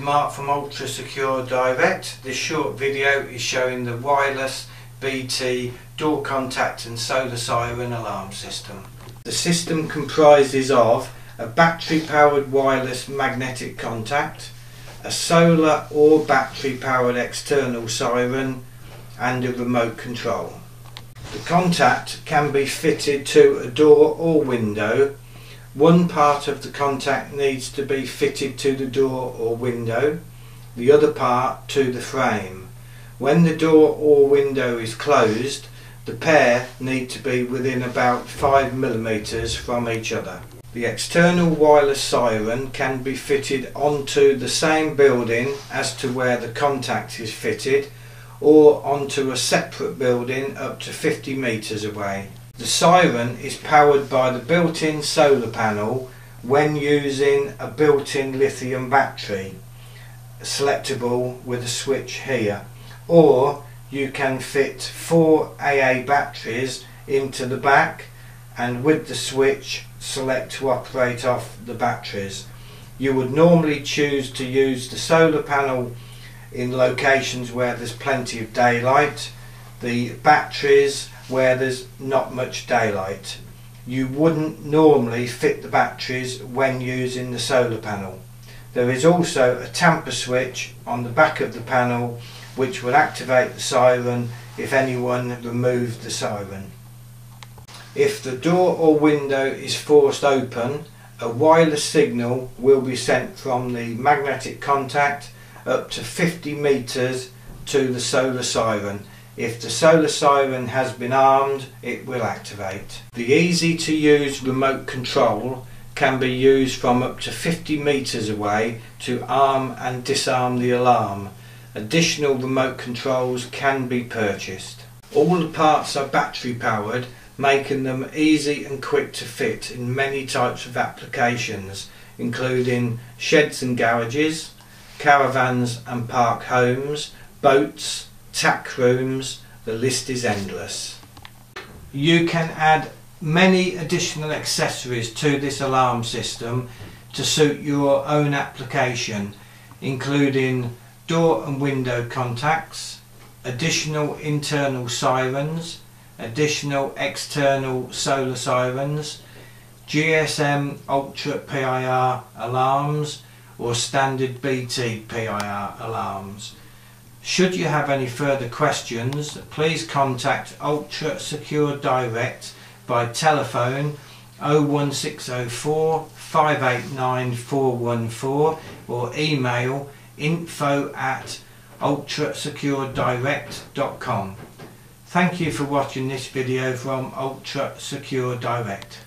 Mark from Ultra Secure Direct. This short video is showing the wireless BT door contact and solar siren alarm system. The system comprises of a battery powered wireless magnetic contact, a solar or battery powered external siren and a remote control. The contact can be fitted to a door or window. One part of the contact needs to be fitted to the door or window, the other part to the frame. When the door or window is closed, the pair need to be within about 5 mm from each other. The external wireless siren can be fitted onto the same building as to where the contact is fitted, or onto a separate building up to 50 meters away. The siren is powered by the built-in solar panel when using a built-in lithium battery, selectable with a switch here, or you can fit 4 AA batteries into the back and with the switch select to operate off the batteries. You would normally choose to use the solar panel in locations where there's plenty of daylight, the batteries where there's not much daylight. You wouldn't normally fit the batteries when using the solar panel. There is also a tamper switch on the back of the panel which will activate the siren if anyone removed the siren. If the door or window is forced open, a wireless signal will be sent from the magnetic contact up to 50 meters to the solar siren. If the solar siren has been armed, it will activate. The easy to use remote control can be used from up to 50 meters away to arm and disarm the alarm. Additional remote controls can be purchased. All the parts are battery powered, making them easy and quick to fit in many types of applications, including sheds and garages, caravans and park homes, boats, tack rooms. The list is endless. You can add many additional accessories to this alarm system to suit your own application, including door and window contacts, additional internal sirens, additional external solar sirens, GSM Ultra PIR alarms or standard BT PIR alarms. Should you have any further questions, please contact Ultra Secure Direct by telephone 01604 589 414 or email info@ultrasecuredirect.com. Thank you for watching this video from Ultra Secure Direct.